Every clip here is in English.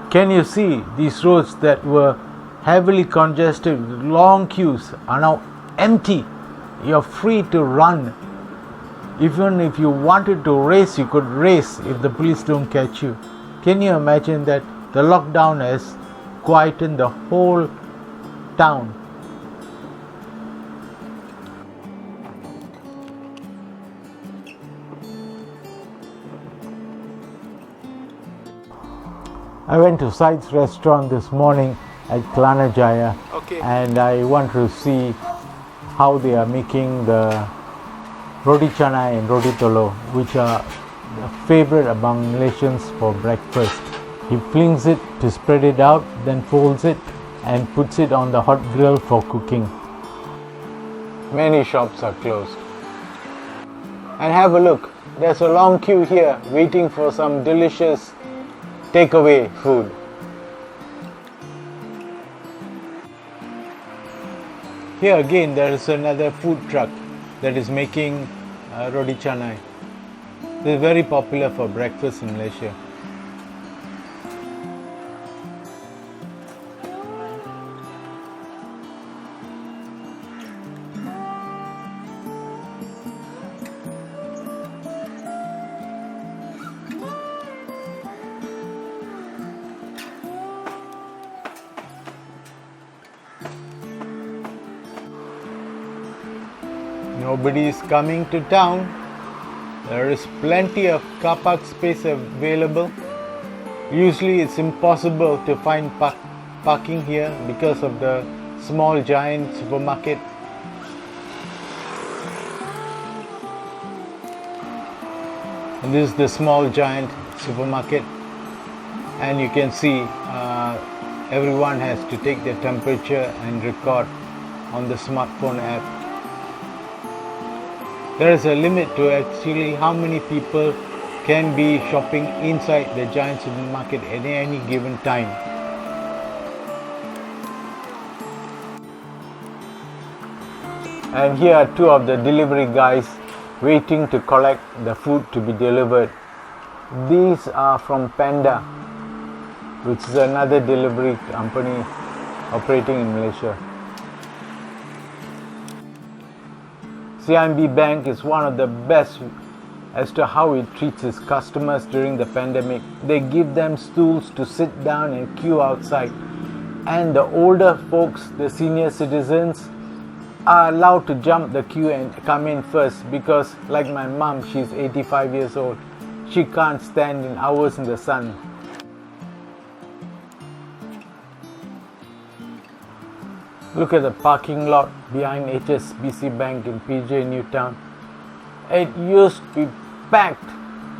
Can you see these roads that were heavily congested with long queues are now empty? You're free to run. Even if you wanted to race, you could race if the police don't catch you. Can you imagine that? The lockdown has quietened the whole town. I went to Side's restaurant this morning at Petaling Jaya, and I want to see how they are making the roti canai and roti tolo, which are a favorite among Malaysians for breakfast. He flings it to spread it out, then folds it and puts it on the hot grill for cooking. Many shops are closed. And have a look, there's a long queue here waiting for some delicious takeaway food. Here again there is another food truck that is making roti canai. This is very popular for breakfast in Malaysia. Nobody is coming to town. There is plenty of car park space available. Usually it's impossible to find parking here because of the small giant supermarket. And this is the small giant supermarket, and you can see everyone has to take their temperature and record on the smartphone app. There is a limit to actually how many people can be shopping inside the giant supermarket at any given time. And here are two of the delivery guys waiting to collect the food to be delivered. These are from Panda, which is another delivery company operating in Malaysia. CIMB Bank is one of the best as to how it treats its customers during the pandemic. They give them stools to sit down and queue outside, and the older folks, the senior citizens, are allowed to jump the queue and come in first because, like my mum, she's 85 years old. She can't stand in hours in the sun. Look at the parking lot behind HSBC Bank in PJ Newtown. It used to be packed.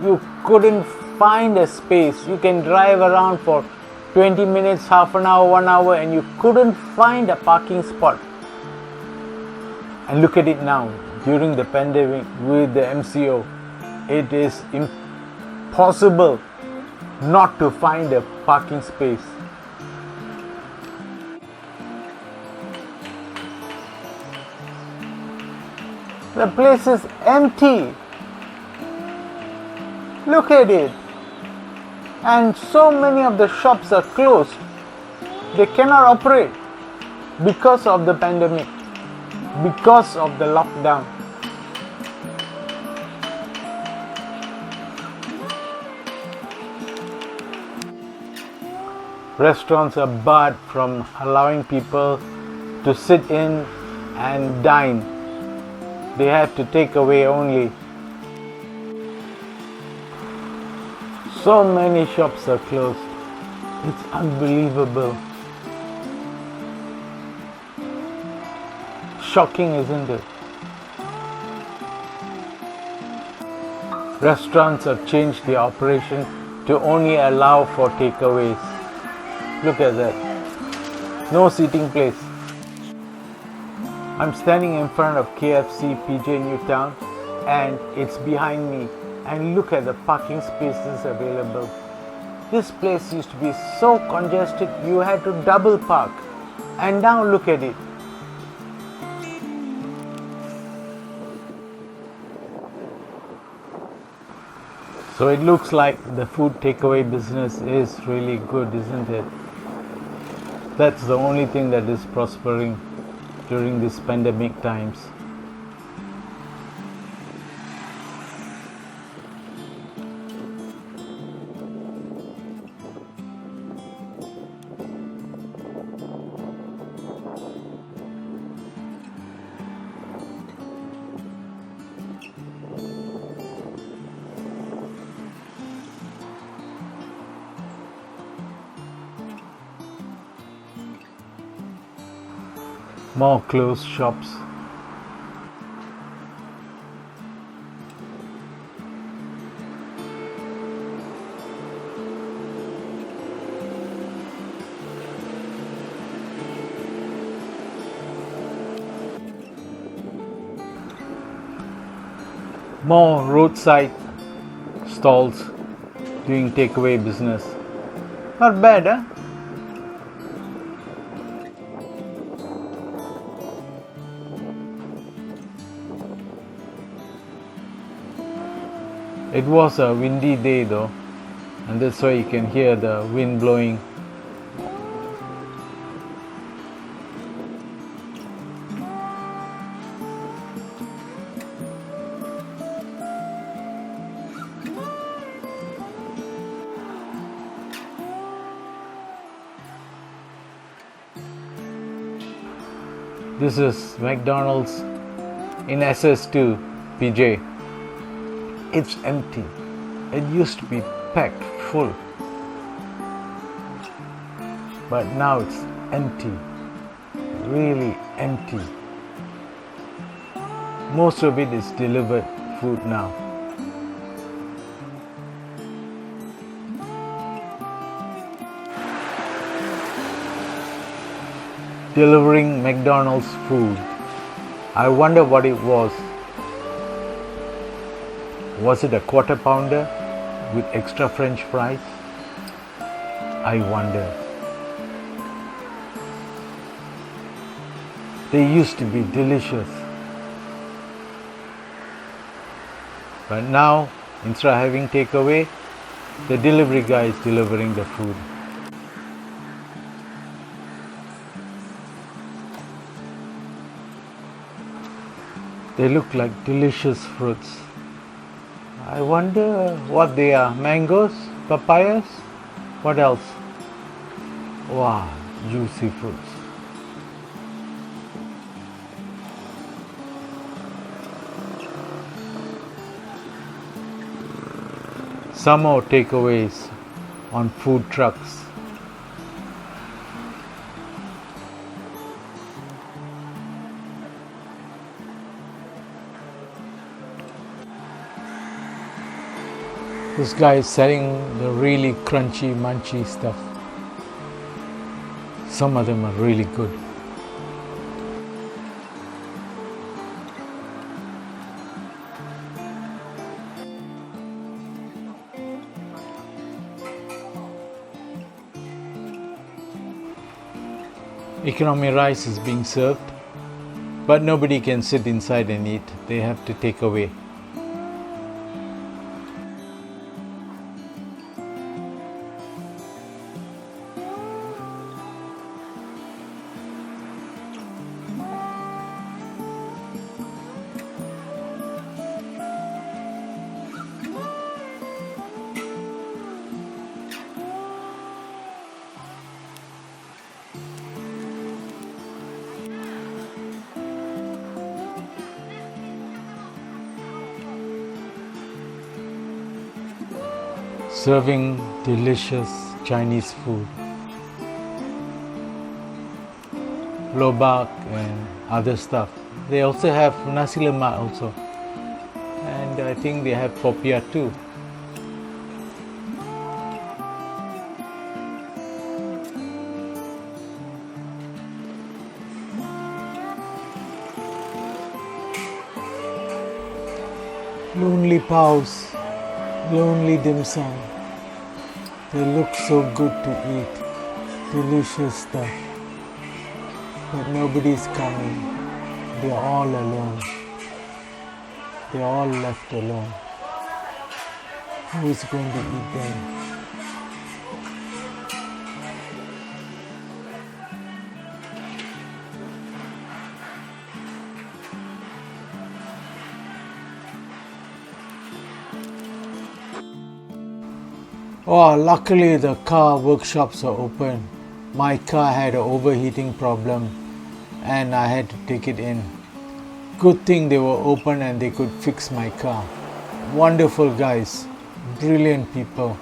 You couldn't find a space. You can drive around for 20 minutes, half an hour, 1 hour, and you couldn't find a parking spot. And look at it now, during the pandemic with the MCO. It is impossible not to find a parking space. The place is empty. Look at it. And so many of the shops are closed. They cannot operate because of the pandemic, because of the lockdown. Restaurants are barred from allowing people to sit in and dine. They have to take away only. So many shops are closed. It's unbelievable. Shocking, isn't it? Restaurants have changed their operation to only allow for takeaways. Look at that. No seating place. I'm standing in front of KFC PJ Newtown, and it's behind me. And look at the parking spaces available. This place used to be so congested you had to double park. And now look at it. So it looks like the food takeaway business is really good, isn't it? That's the only thing that is prospering during these pandemic times. More closed shops. More roadside stalls doing takeaway business. Not bad, huh? It was a windy day though, and that's why you can hear the wind blowing. This is McDonald's in SS2 PJ. It's empty. It used to be packed full, but now it's empty, really empty. Most of it is delivered food now. Delivering McDonald's food. I wonder what it was. Was it a quarter pounder with extra French fries? I wonder. They used to be delicious. But now, instead of having takeaway, the delivery guy is delivering the food. They look like delicious fruits. I wonder what they are. Mangoes? Papayas? What else? Wow, juicy fruits. Some more takeaways on food trucks. This guy is selling the really crunchy, munchy stuff. Some of them are really good. Economy rice is being served, but nobody can sit inside and eat. They have to take away. Serving delicious Chinese food. Lobak and other stuff. They also have nasi lemak also. And I think they have popiah too. Lonely paos, lonely dim sum. They look so good to eat, delicious stuff. But nobody's coming. They're all alone. They're all left alone. Who's going to eat them? Oh, luckily the car workshops are open. My car had an overheating problem and I had to take it in. Good thing they were open and they could fix my car. Wonderful guys, brilliant people.